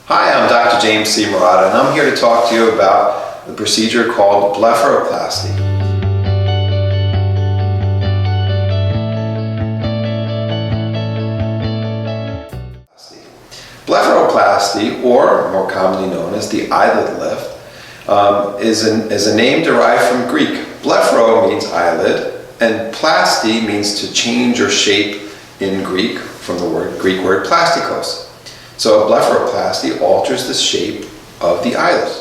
Hi, I'm Dr. James C. Marotta, and I'm here to talk to you about the procedure called blepharoplasty. Blepharoplasty, or more commonly known as the eyelid lift, is a name derived from Greek. Blepharo means eyelid, and plasty means to change or shape in Greek from the Greek word plastikos. So a blepharoplasty alters the shape of the eyelid.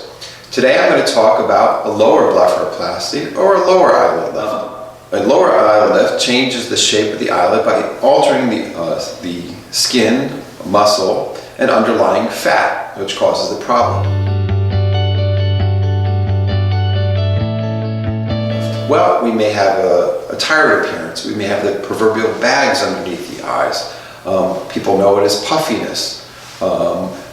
Today I'm going to talk about a lower blepharoplasty or a lower eyelid lift. A lower eyelid lift changes the shape of the eyelid by altering the skin, muscle, and underlying fat, which causes the problem. Well, we may have a tired appearance. We may have the proverbial bags underneath the eyes. People know it as puffiness.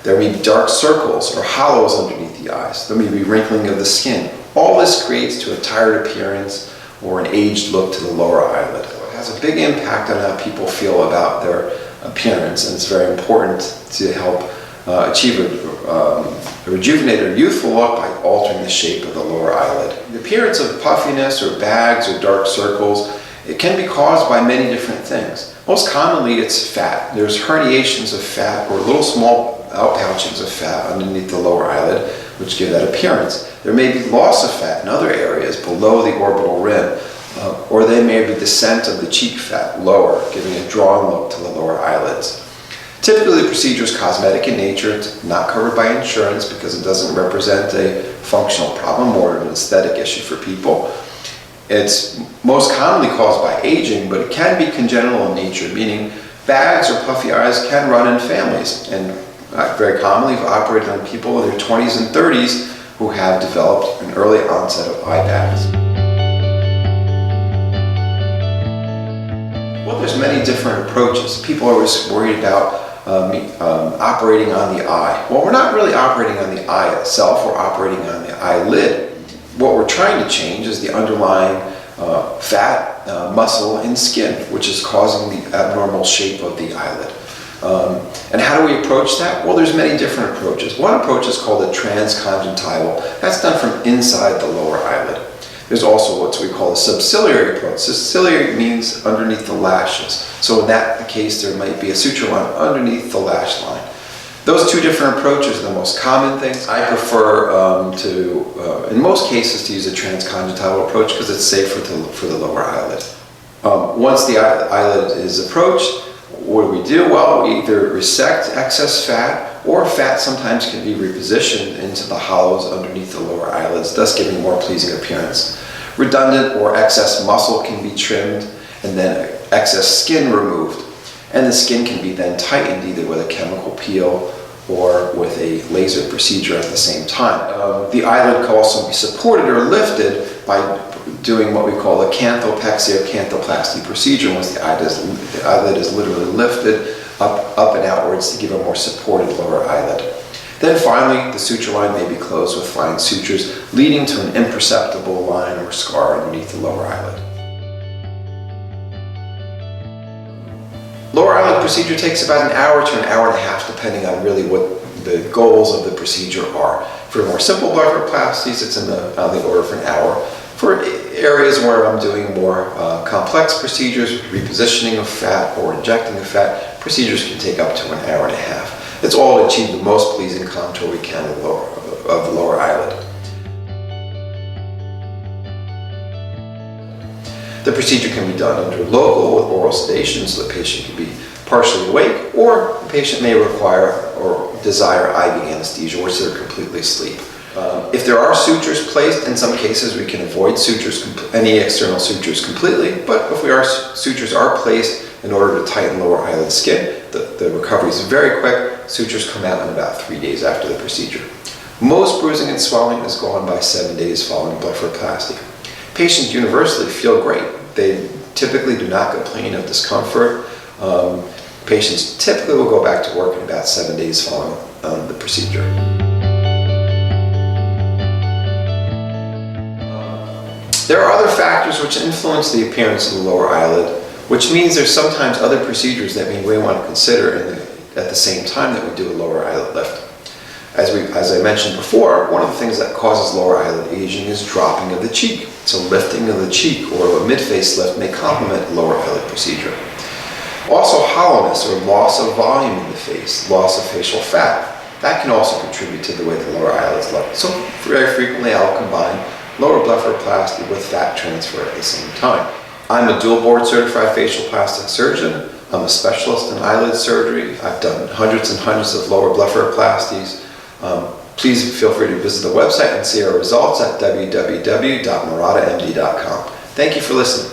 There may be dark circles or hollows underneath the eyes. There may be wrinkling of the skin. All this creates to a tired appearance or an aged look to the lower eyelid. It has a big impact on how people feel about their appearance, and it's very important to help achieve a rejuvenated, youthful look by altering the shape of the lower eyelid. The appearance of puffiness or bags or dark circles, it can be caused by many different things. Most commonly it's fat. There's herniations of fat or little small outpouchings of fat underneath the lower eyelid which give that appearance. There may be loss of fat in other areas below the orbital rim, or there may be descent of the cheek fat lower, giving a drawn look to the lower eyelids. Typically the procedure is cosmetic in nature. It's not covered by insurance because it doesn't represent a functional problem or an aesthetic issue for people. It's most commonly caused by aging, but it can be congenital in nature, meaning bags or puffy eyes can run in families, and very commonly we've operated on people in their 20s and 30s who have developed an early onset of eye bags. Well, there's many different approaches. People are always worried about operating on the eye. Well, we're not really operating on the eye itself, we're operating on the eyelid. What we're trying to change is the underlying fat, muscle, and skin, which is causing the abnormal shape of the eyelid. And how do we approach that? Well, there's many different approaches. One approach is called a transconjunctival. That's done from inside the lower eyelid. There's also what we call a subciliary approach. Subciliary means underneath the lashes. So in that case, there might be a suture line underneath the lash line. Those two different approaches are the most common things. I prefer in most cases, to use a transconjunctival approach because it's safer for the lower eyelid. Once the eyelid is approached, what do? Well, we either resect excess fat, or fat sometimes can be repositioned into the hollows underneath the lower eyelids, thus giving more pleasing appearance. Redundant or excess muscle can be trimmed, and then excess skin removed. And the skin can be then tightened either with a chemical peel or with a laser procedure at the same time. The eyelid can also be supported or lifted by doing what we call a canthopexy or canthoplasty procedure, once the eyelid is literally lifted up and outwards to give a more supported lower eyelid. Then finally, the suture line may be closed with fine sutures, leading to an imperceptible line or scar underneath the lower eyelid. Lower eyelid procedure takes about an hour to an hour and a half, depending on really what the goals of the procedure are. For more simple blepharoplasties, it's on the order of an hour. For areas where I'm doing more complex procedures, repositioning of fat or injecting of fat, procedures can take up to an hour and a half. It's all to achieve the most pleasing contour we can of the lower eyelid. The procedure can be done under local with oral sedation, so the patient can be partially awake, or the patient may require or desire IV anesthesia, which they're completely asleep. If there are sutures placed, in some cases we can avoid any external sutures completely, but if sutures are placed in order to tighten lower eyelid skin, the recovery is very quick. Sutures come out in about 3 days after the procedure. Most bruising and swelling is gone by 7 days following blepharoplasty. Patients universally feel great. They typically do not complain of discomfort. Patients typically will go back to work in about 7 days following the procedure. There are other factors which influence the appearance of the lower eyelid, which means there's sometimes other procedures that we may want to consider at the same time that we do a lower eyelid lift. As I mentioned before, one of the things that causes lower eyelid aging is dropping of the cheek. So lifting of the cheek or a mid-face lift may complement a lower eyelid procedure. Also, hollowness or loss of volume in the face, loss of facial fat, that can also contribute to the way the lower eyelids look. So very frequently I'll combine lower blepharoplasty with fat transfer at the same time. I'm a dual board certified facial plastic surgeon. I'm a specialist in eyelid surgery. I've done hundreds and hundreds of lower blepharoplasties. Please feel free to visit the website and see our results at www.marottamd.com. Thank you for listening.